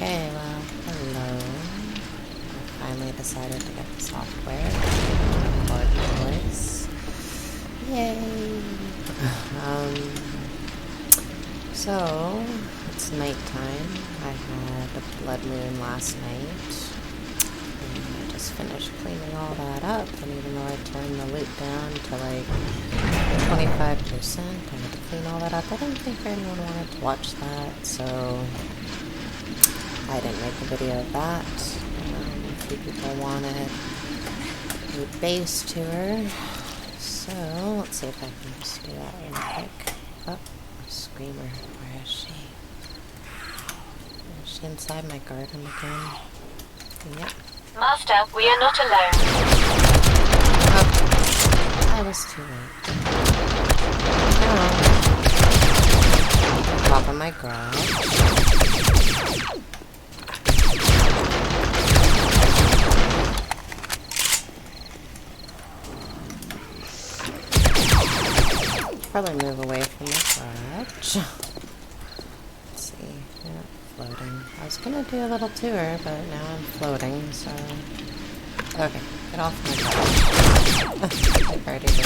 Okay, well, hello. I finally decided to get the software to record my voice. Yay! So, it's nighttime. I had a blood moon last night. And I just finished cleaning all that up, and even though I turned the loot down to like 25%, I had to clean all that up. I didn't think anyone wanted to watch that, so I didn't make a video of that. A few people wanted a base tour, so let's see if I can just do that real quick. Oh, a screamer. Where is she? Is she inside my garden again? Yep. Master, we are not alone. Oh, I was too late. Oh. Top of my garage. Probably move away from the garage. Let's see. Yeah, floating. I was gonna do a little tour, but now I'm floating, so. Okay, get off my garage. I've already did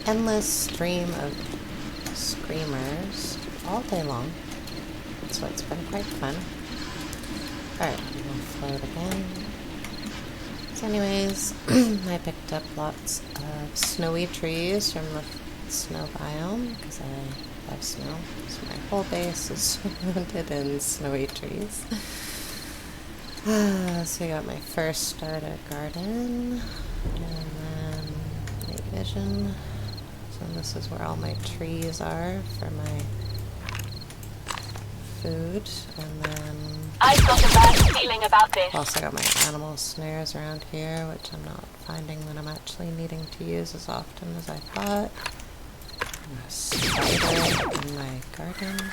endless stream of screamers all day long, so it's been quite fun. Alright, we'll float again. So anyways, I picked up lots of snowy trees from the snow biome, because I love snow, so my whole base is surrounded in snowy trees. So I got my first starter garden, and then night vision. And this is where all my trees are for my food, and then I've got a bad feeling about this. Also got my animal snares around here, which I'm not finding that I'm actually needing to use as often as I thought. A spider in my garden.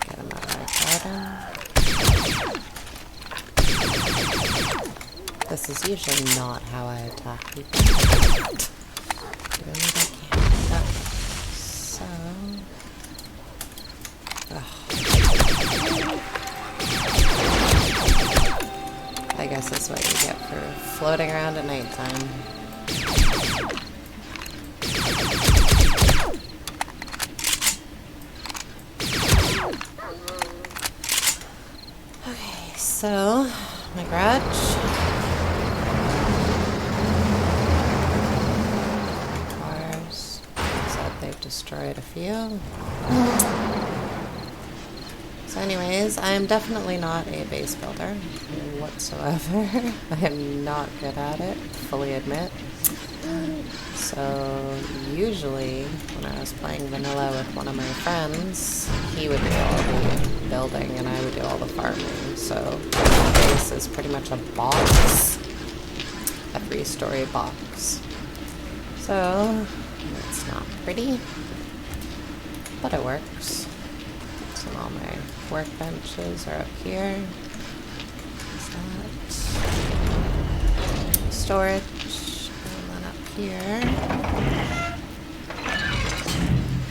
Get him out of my garden. This is usually not how I attack people. Doing what I can. Okay. So. I guess that's what you get for floating around at nighttime. Okay, so my garage. Destroyed a few. So anyways, I am definitely not a base builder whatsoever. I am not good at it, fully admit. So usually when I was playing vanilla with one of my friends, he would do all the building and I would do all the farming. So the base is pretty much a box, a 3-story box. So it's not pretty, but it works. So all my workbenches are up here. Is that storage? And then up here,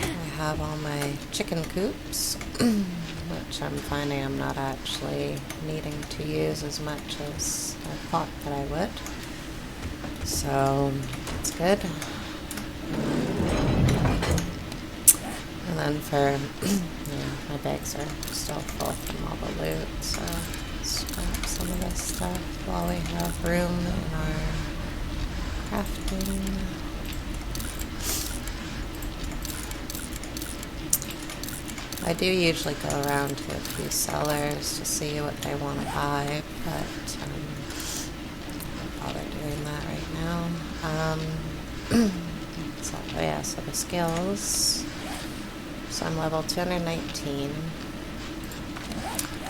I have all my chicken coops, which I'm finding I'm not actually needing to use as much as I thought that I would. So that's good. And then for, yeah, my bags are still full from all the loot, so let's scrap some of this stuff while we have room in our crafting. I do usually go around to a few sellers to see what they want to buy, but I won't bother doing that right now. So, oh yeah, so the skills. So I'm level 219.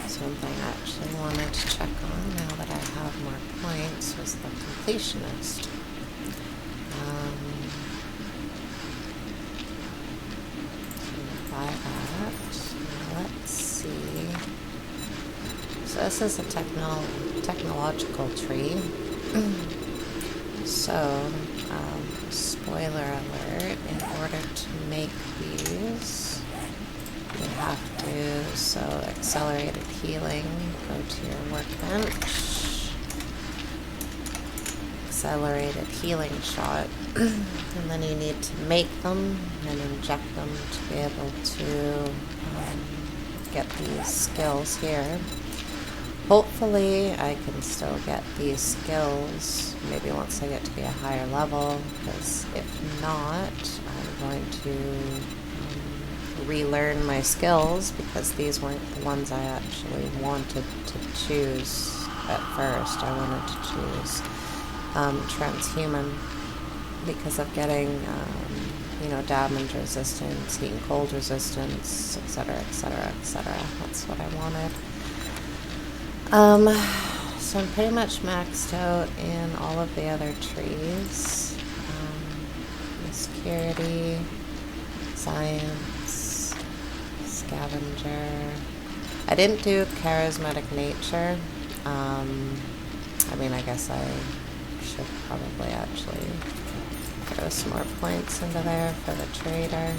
Something I actually wanted to check on now that I have more points was the completionist. So buy that. Now let's see. So this is a technological tree. So, spoiler alert, in order to make these, you have to, so accelerated healing, go to your workbench, accelerated healing shot, and then you need to make them and inject them to be able to get these skills here. Hopefully I can still get these skills maybe once I get to be a higher level, because if not, I'm going to relearn my skills, because these weren't the ones I actually wanted to choose at first. I wanted to choose transhuman because of getting damage resistance, heat and cold resistance, etc., etc., etc. That's what I wanted. So I'm pretty much maxed out in all of the other trees. Security, science, scavenger. I didn't do charismatic nature. I guess I should probably actually throw some more points into there for the trader.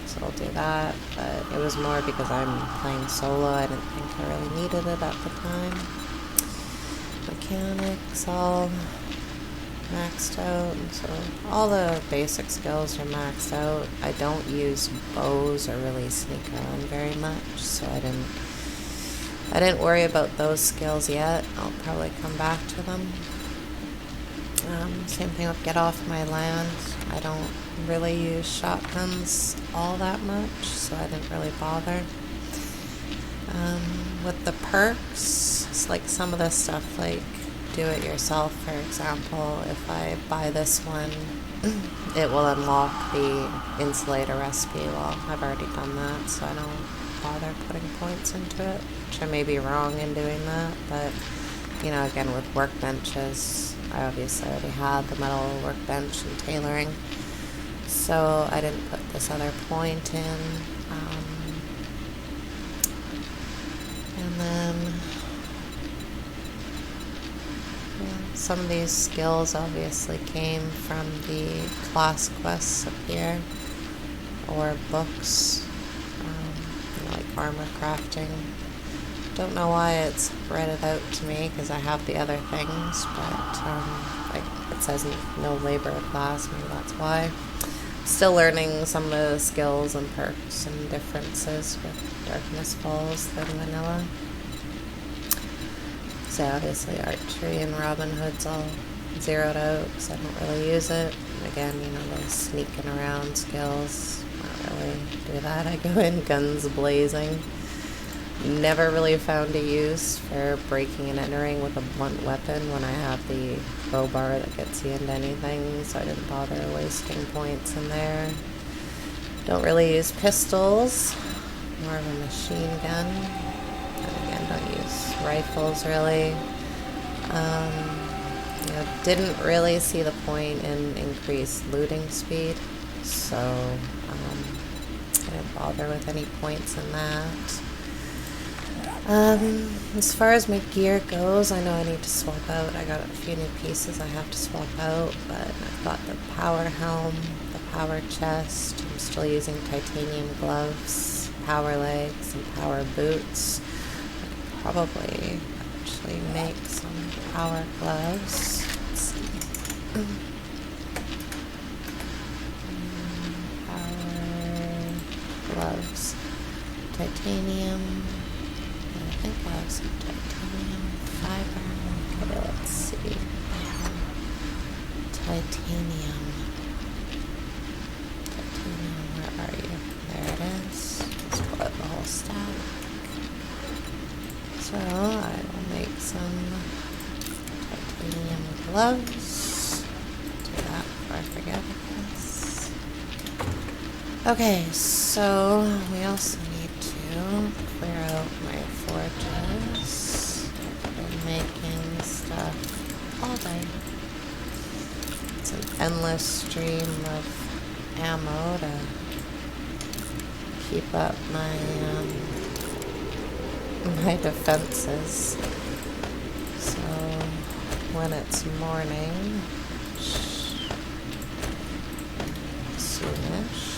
So I'll do that, but it was more because I'm playing solo. I didn't think I really needed it at the time. Mechanics all maxed out, and so all the basic skills are maxed out. I don't use bows or really sneak around very much, so I didn't worry about those skills yet. I'll probably come back to them. Same thing with get off my land. I don't really use shotguns all that much, so I didn't really bother. With the perks, it's like some of this stuff, like do it yourself, for example. If I buy this one, it will unlock the insulator recipe. Well, I've already done that, so I don't bother putting points into it, which I may be wrong in doing that, but again, with workbenches, I obviously already had the metal workbench and tailoring, so I didn't put this other point in. And then some of these skills obviously came from the class quests up here, or books, like armor crafting. Don't know why it's read it out to me, because I have the other things, but like it says no labor class, maybe that's why. Still learning some of the skills and perks and differences with Darkness Falls than vanilla. So obviously archery and Robin Hood's all zeroed out because I don't really use it. And again, those sneaking around skills, not really do that. I go in guns blazing. Never really found a use for breaking and entering with a blunt weapon when I have the crowbar that gets you into anything, so I didn't bother wasting points in there. Don't really use pistols, more of a machine gun. And again, don't use rifles really. Didn't really see the point in increased looting speed, so I didn't bother with any points in that. As far as my gear goes, I know I need to swap out. I got a few new pieces I have to swap out, but I've got the power helm, the power chest. I'm still using titanium gloves, power legs, and power boots. I could probably actually make some power gloves. Let's see. Power gloves, titanium. I think I have some titanium fiber. Okay, let's see. Titanium. Titanium, where are you? There it is. Let's pull out the whole stack. So I will make some titanium gloves. Do that before I forget this. Okay, so we also need to clear out my forges. I've been making stuff all day. It's an endless stream of ammo to keep up my defenses. So when it's morning, soonish.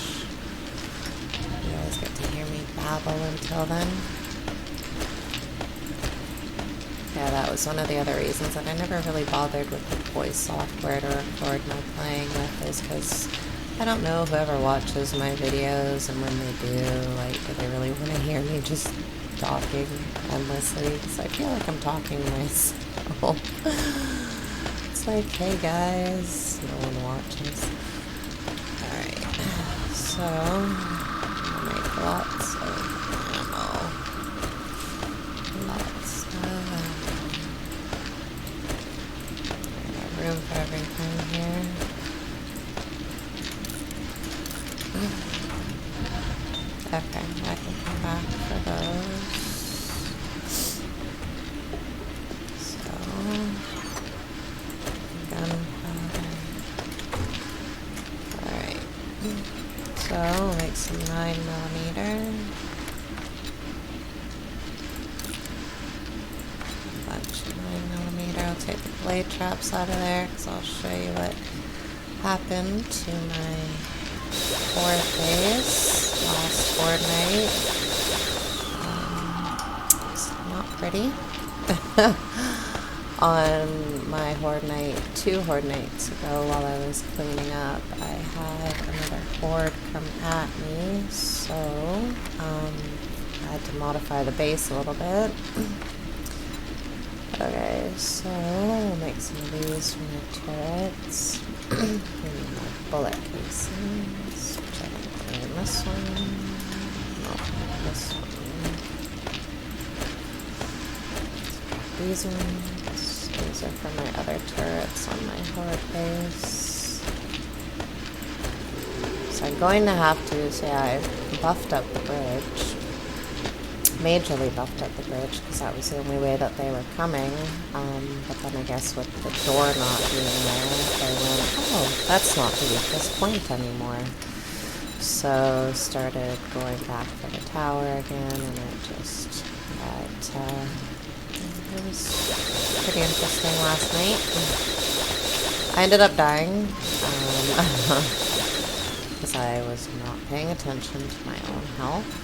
You guys get to hear me babble until then. Yeah, that was one of the other reasons that I never really bothered with the voice software to record my playing with, is because I don't know whoever watches my videos, and when they do, like, do they really want to hear me just talking endlessly? Because I feel like I'm talking to myself. It's like, hey guys, no one watches. Alright, so I'm gonna make lots of ammo. Lots of ammo. I got room for everything here. Okay, I can come back for those. So, gunpowder. Alright. So, we'll make some 9mm. A bunch of 9mm. I'll take the blade traps out of there, because I'll show you what happened to my horde base last horde night. It's not pretty. On my horde night, 2 horde nights ago, while I was cleaning up, I had another horde come at me, so I had to modify the base a little bit. Okay, so we'll make some of these from the turrets. And my bullet casings, which I don't put in this one. No, this one. These ones. These are for my other turrets on my horde base. So I'm going to have to say I buffed up the bridge. Majorly buffed up the bridge, because that was the only way that they were coming. But then I guess with the door not being there, they went, oh, that's not the weakest point anymore. So started going back for the tower again, and it just got, it was pretty interesting last night. I ended up dying, because I was not paying attention to my own health.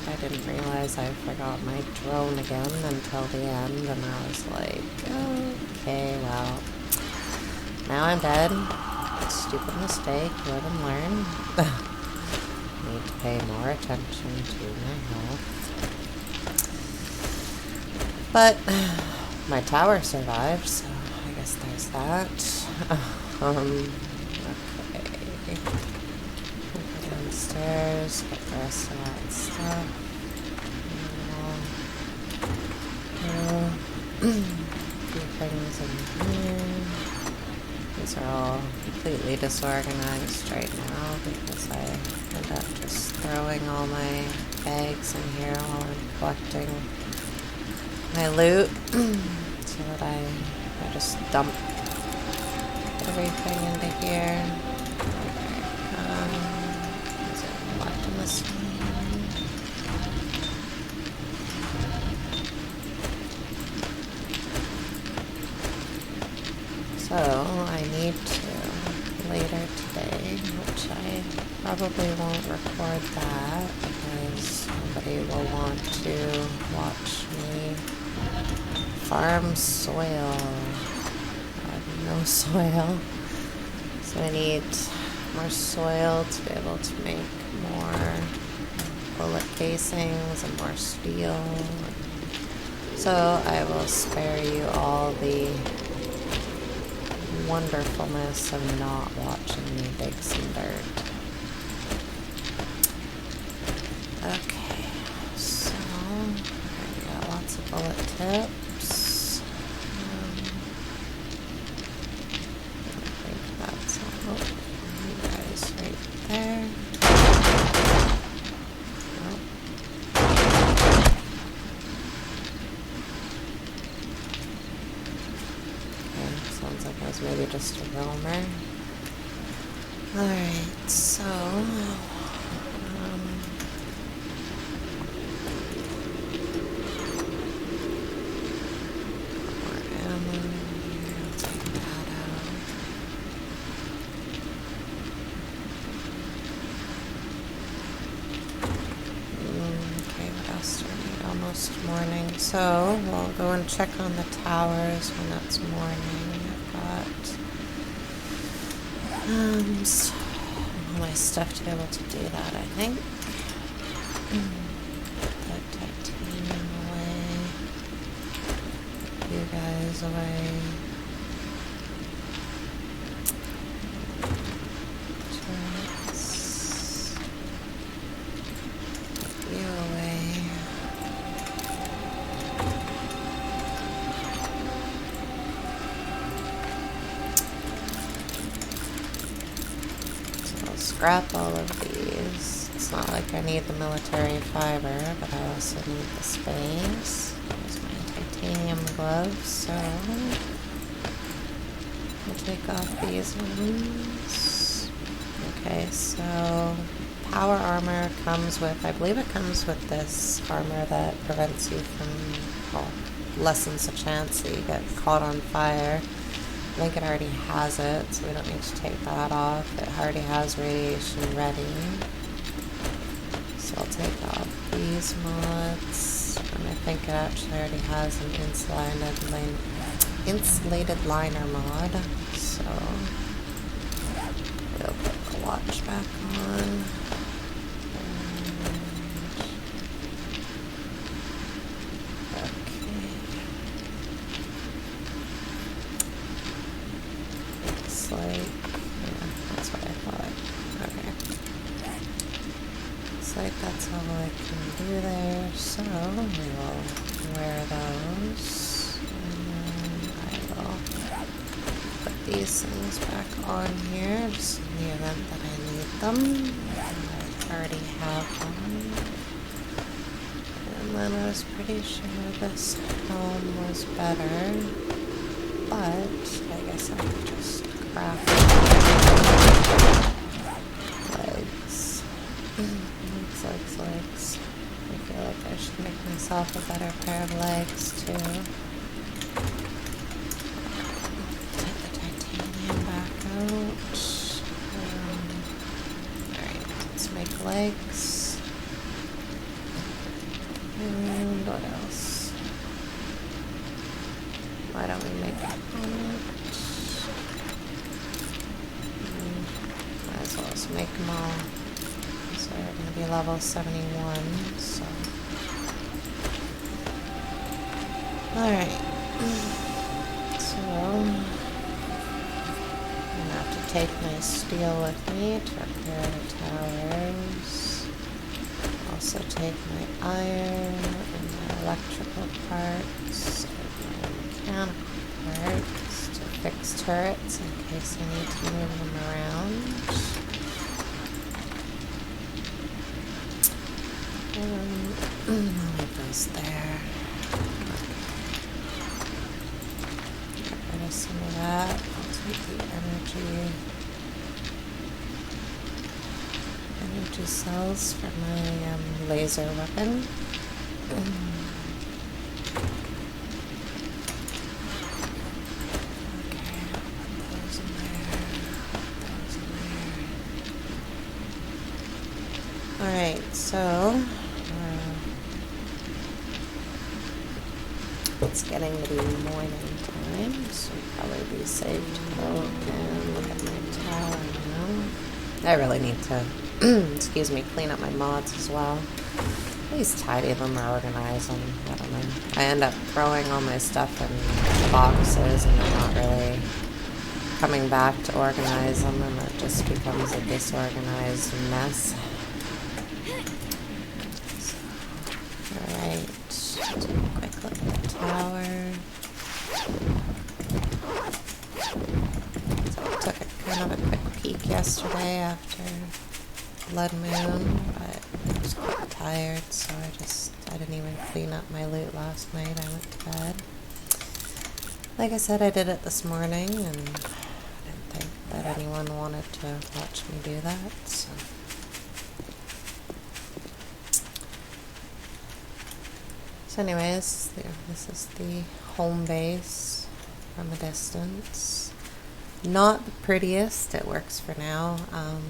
I didn't realize I forgot my drone again until the end, and I was like, okay, well, now I'm dead. Stupid mistake, live and learn. Need to pay more attention to my health. But my tower survived, so I guess there's that. Okay. Downstairs, get the rest of that stuff. A few things in here. These are all completely disorganized right now because I end up just throwing all my bags in here while I'm collecting my loot, so that I just dump everything into here. Is it left in this one? So I need to later today, which I probably won't record that because somebody will want to watch me farm soil. I have no soil, so I need more soil to be able to make more bullet casings and more steel. So I will spare you all the wonderfulness of not watching me dig some dirt. Okay, so I got lots of bullet tips. I think that's all. You guys right there. Sounds like I was maybe just a roamer. Alright, so... more ammo here. I'll take that out. Okay, what else do I need? Almost morning. So, we'll go and check on the towers when it's morning. I've got all my stuff to be able to do that, I think. Put that titanium away. Put you guys away. Turrets. Put you away. Scrap all of these. It's not like I need the military fiber, but I also need the space. There's my titanium gloves, so we'll take off these ones. Okay, so power armor comes with, I believe it comes with this armor that prevents you from, well, lessens the chance that you get caught on fire. I think it already has it, so we don't need to take that off. It already has radiation ready. So I'll take off these mods. And I think it actually already has an insulated liner mod. So we'll put the watch back on. That's all I can do there, so we will wear those, and then I will put these things back on here, just in the event that I need them. I already have them, and then I was pretty sure this helm was better, but I guess I could just craft legs. Legs. I feel like I should make myself a better pair of legs too. Take the titanium back out. Alright, let's make legs. And what else? Why don't we make a helmet? Might as well just make them all. They're going to be level 71, so... Alright. So... I'm going to have to take my steel with me to repair the towers. Also take my iron and my electrical parts and my mechanical parts to fix turrets in case I need to move them around. I'll leave those there. Get rid of some of that. I'll take the energy cells for my laser weapon. Okay, those in there. Those in there. Alright, so it's getting to be morning time, so it'll probably be safe to go and look at my tower now. I really need to, excuse me, clean up my mods as well. At least tidy them or organize them. I don't know. I end up throwing all my stuff in boxes and I'm not really coming back to organize them, and it just becomes a disorganized mess. Alright, take a quick look at the tower. So I took kind of a quick peek yesterday after Blood Moon, but I was quite tired, so I didn't even clean up my loot last night. I went to bed. Like I said, I did it this morning, and I didn't think that anyone wanted to watch me do that, so. So anyways, this is the home base from a distance. Not the prettiest, it works for now. I'm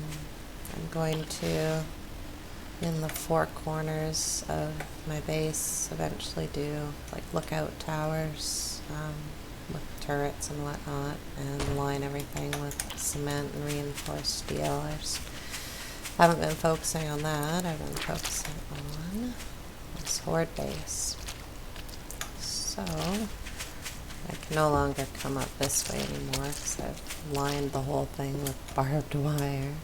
going to, in the four corners of my base, eventually do like lookout towers with turrets and whatnot, and line everything with cement and reinforced steel. I just haven't been focusing on that. I've been focusing on this horde base. So I can no longer come up this way anymore because I've lined the whole thing with barbed wire.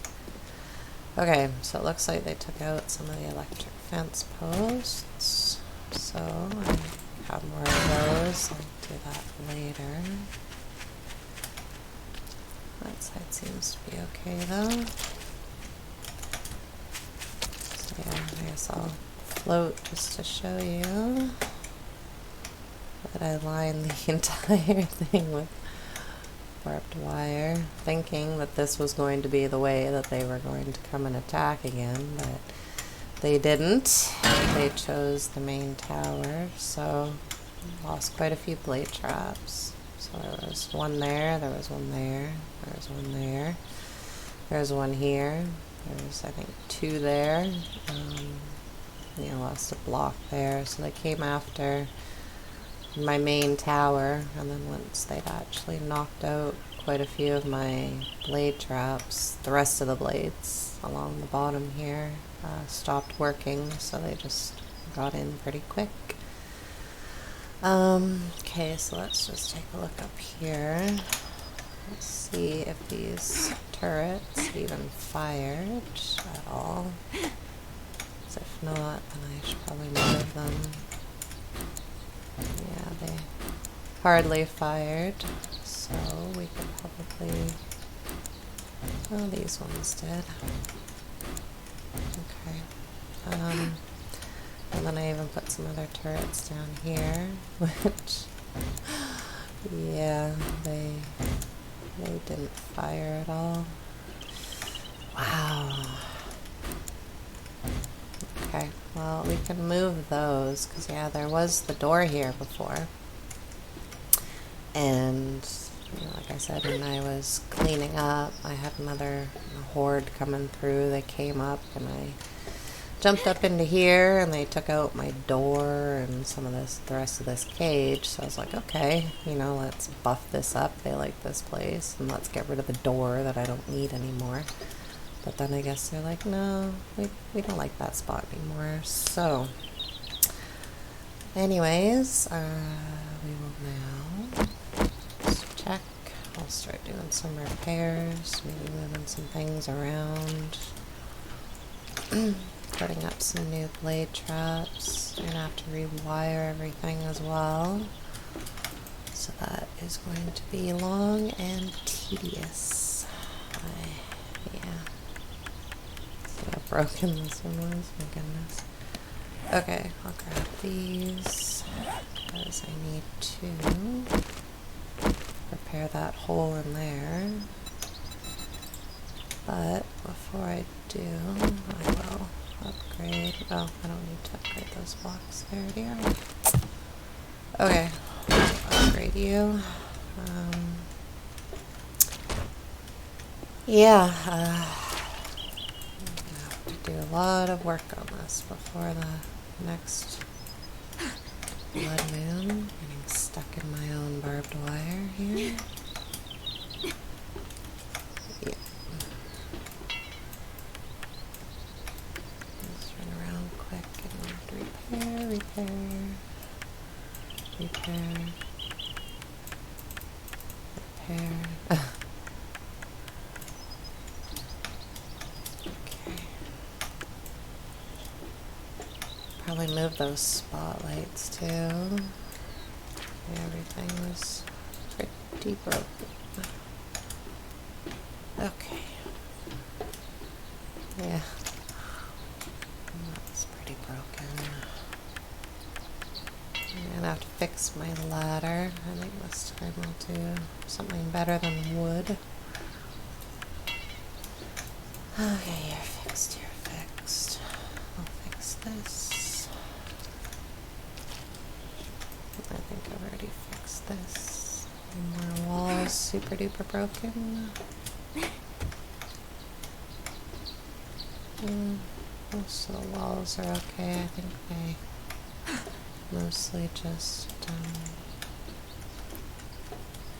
Okay, so it looks like they took out some of the electric fence posts. So I have more of those. I'll do that later. That side seems to be okay though. So yeah, I guess I'll float just to show you that I lined the entire thing with barbed wire, thinking that this was going to be the way that they were going to come and attack again, but they didn't. They chose the main tower, so lost quite a few blade traps. So there was one there, there was one there, there was one there, there's one here, there's I think two there. Lost a block there, so they came after my main tower, and then once they'd actually knocked out quite a few of my blade traps, the rest of the blades along the bottom here stopped working, so they just got in pretty quick. Okay, so let's just take a look up here. Let's see if these turrets even fired at all. If not, then I should probably move them. Yeah, they hardly fired, so we could probably... Oh, these ones did. Okay. And then I even put some other turrets down here, which... yeah, they didn't fire at all. Wow. Okay, well, we can move those, because, yeah, there was the door here before. And, like I said, when I was cleaning up, I had another horde coming through. They came up, and I jumped up into here, and they took out my door and some of the rest of this cage. So I was like, okay, let's buff this up. They like this place, and let's get rid of the door that I don't need anymore. But then I guess they're like, no, we don't like that spot anymore. So, anyways, we will now just check. I'll start doing some repairs, maybe moving some things around, putting up some new blade traps. I'm gonna have to rewire everything as well. So that is going to be long and tedious. Yeah. How broken this one was, my goodness. Okay, I'll grab these because I need to repair that hole in there. But before I do, I will upgrade. Oh, I don't need to upgrade those blocks. They already are. Okay, I'll upgrade you. Yeah, do a lot of work on this before the next blood moon. Getting stuck in my own barbed wire here. Yeah. Let's run around quick and repair. Probably move those spotlights too. Everything was pretty broken. Okay. Yeah. That's pretty broken. I'm gonna have to fix fix my ladder. I think this time I'll do something better than wood. Okay, you're fixed, you're fixed. I'll fix this. I think I've already fixed this. More walls, super duper broken. Most of the walls are okay. I think they mostly just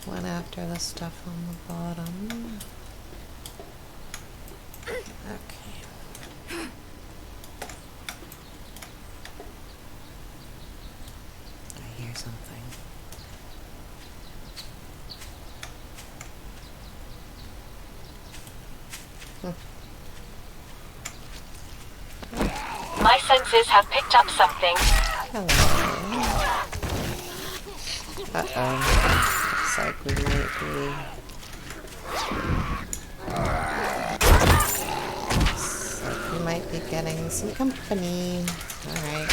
went after the stuff on the bottom. Okay. I hear something. My senses have picked up something. Hello. Uh-oh. Looks like we might be... Looks like we might be getting some company. Alright.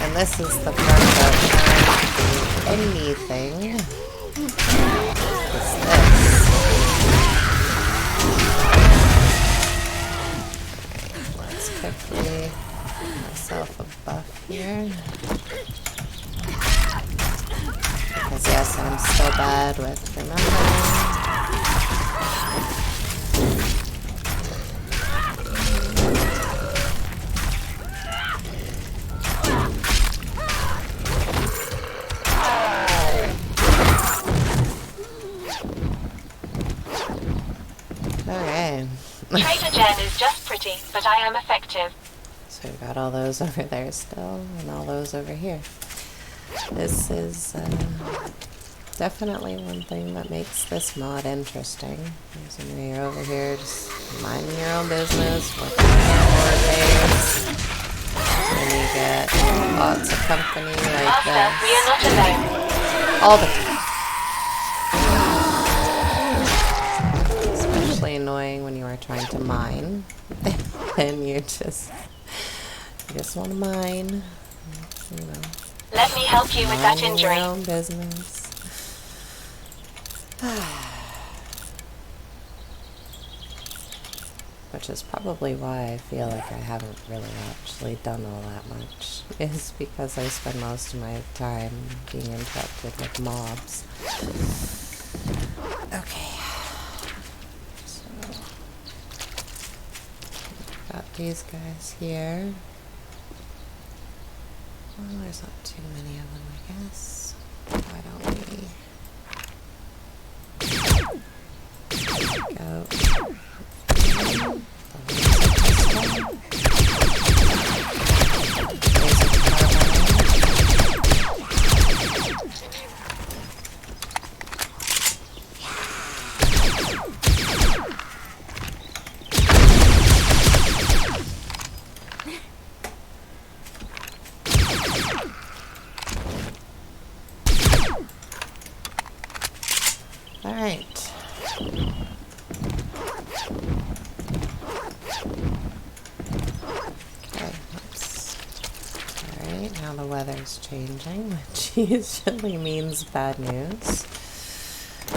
And this is the part about trying to do anything. It's this. Alright, let's quickly give myself a buff here. Because yes, I'm still bad with remembering. Trader Jen is just pretty, but I am effective. So we've got all those over there still, and all those over here. This is definitely one thing that makes this mod interesting. There's when you're over here just minding your own business, working on your horde base. And you get lots of company like Master, we are not alone. All the time. Annoying when you are trying to mine and you just want to mine, you know. Let me help you with that injury. Your own business. Which is probably why I feel like I haven't really actually done all that much, is because I spend most of my time being interrupted with mobs. Okay. Got these guys here. Well, there's not too many of them, I guess. Why don't we go? Alright. Okay, alright, now the weather's changing, which usually means bad news.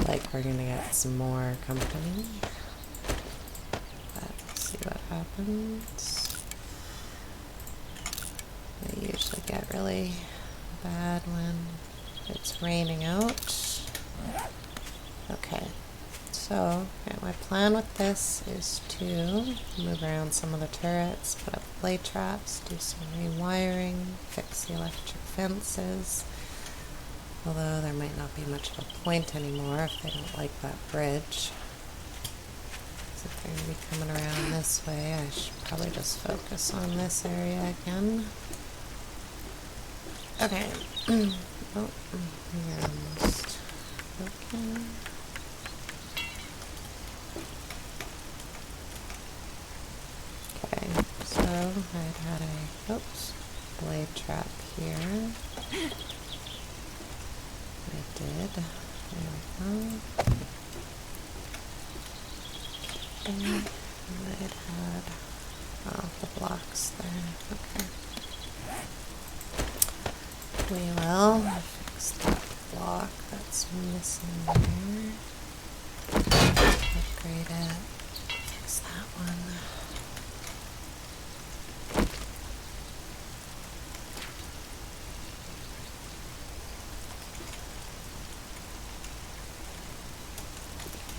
Like we're gonna get some more company. Let's see what happens. They usually get really bad when it's raining out. Okay, so my plan with this is to move around some of the turrets, put up blade traps, do some rewiring, fix the electric fences. Although there might not be much of a point anymore if they don't like that bridge. So if they're going to be coming around this way, I should probably just focus on this area again. Okay. Oh, we're almost okay. Okay, so I'd had a blade trap here. I did. There we go. And it had, oh, the blocks there. Okay. We will fix that block that's missing there. Upgrade it. Fix that one.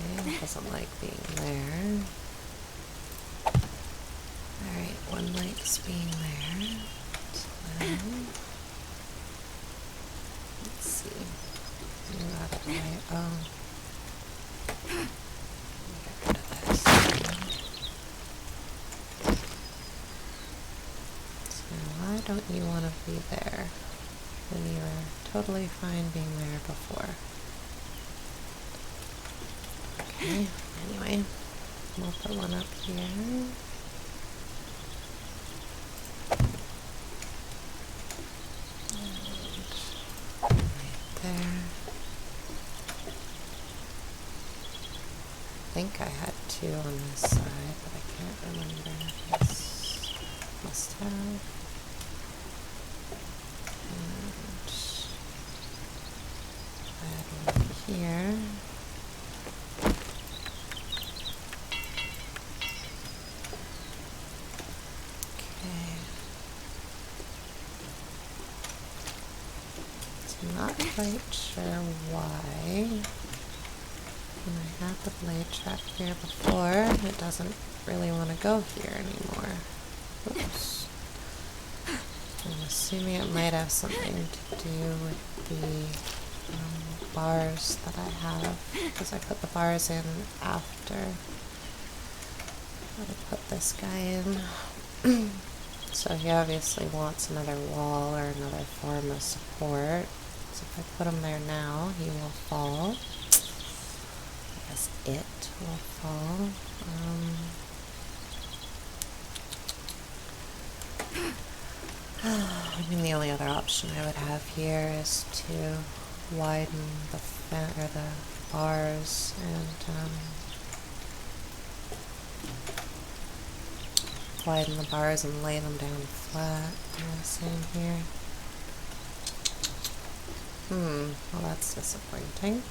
Okay, it doesn't like being there. Alright, one likes being there. So, let's see. Move out of the way. Oh. Get rid of this. So why don't you want to be there when you were totally fine being there before? Okay, anyway, we'll put one up here. There. I think I had two on this side, but I can't remember. Yes, must have. And I had one here. Okay. So I'm not quite sure why. When I had the blade trap here before, it doesn't really want to go here anymore. Oops. I'm assuming it might have something to do with the bars that I have, because I put the bars in after I put this guy in. So he obviously wants another wall or another form of support. So if I put him there now, he will fall. It will fall. I mean, the only other option I would have here is to widen the bars and widen the bars and lay them down flat. Same here. Well, that's disappointing.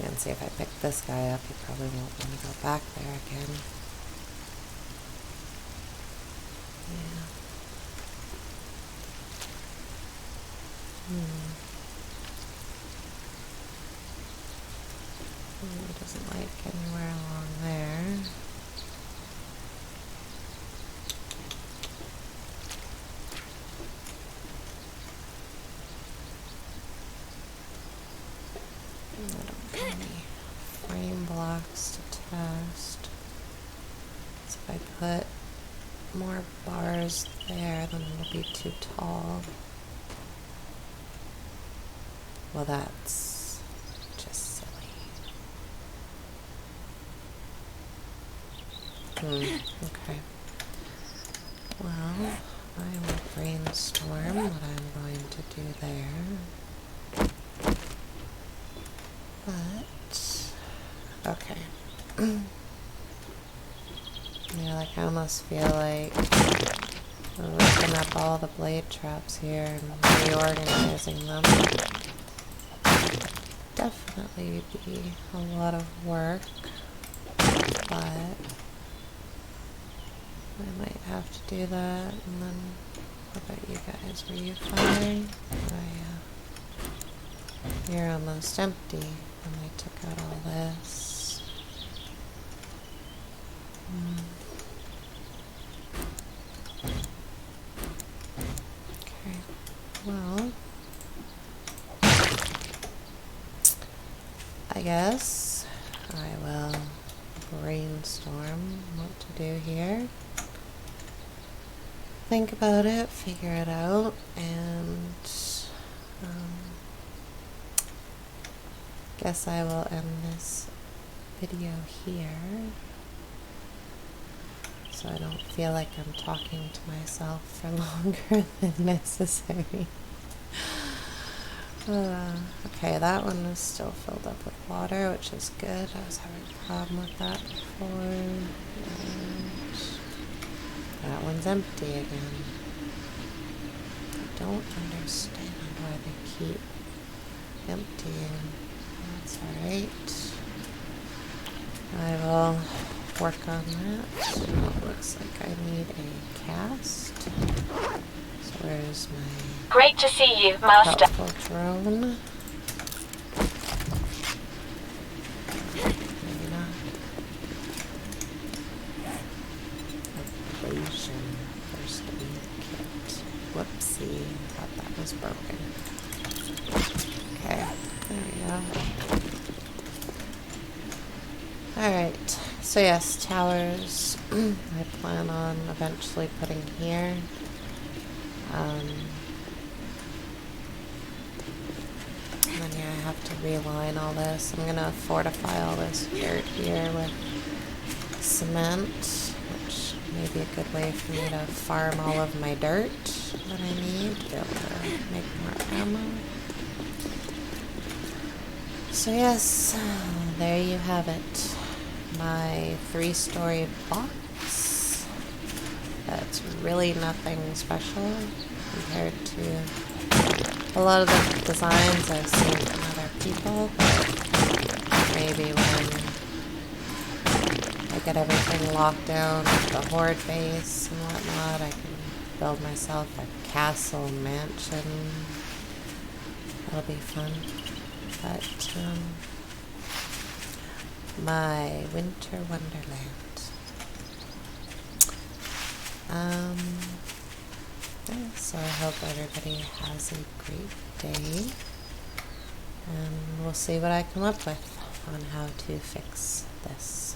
And see, if I pick this guy up, he probably won't want to go back there again. Yeah. He doesn't like anywhere along there. I don't have any frame blocks to test. So if I put more bars there, then it'll be too tall. Well, that's just silly. Okay. Well, I will brainstorm what I'm going to do there. But, okay. Yeah, like I almost feel like ripping up all the blade traps here and reorganizing them. Definitely be a lot of work, but I might have to do that. And then, what about you guys? Were you fine? Oh yeah. You're almost empty when I took out all this. Okay, well, I guess I will brainstorm what to do here. Think about it, figure it out, and guess I will end this video here so I don't feel like I'm talking to myself for longer than necessary. Okay, that one is still filled up with water, which is good. I was having a problem with that before. And that one's empty again. I don't understand why they keep emptying. That's alright. I will work on that. It looks like I need a cast. So where's my Great to see you, Master. helpful drone? Maybe not. Ablation first aid kit. Whoopsie, thought that was broken. Okay, there we go. Alright, so yes, towers I plan on eventually putting here. And then yeah, I have to realign all this. I'm gonna fortify all this dirt here with cement, which may be a good way for me to farm all of my dirt that I need to be able to make more ammo. So yes, there you have it. My 3-story box. That's really nothing special compared to a lot of the designs I've seen from other people, but maybe when I get everything locked down with the horde base and whatnot, I can build myself a castle mansion. That'll be fun. But, my winter wonderland. Yeah, so I hope everybody has a great day, and we'll see what I come up with on how to fix this.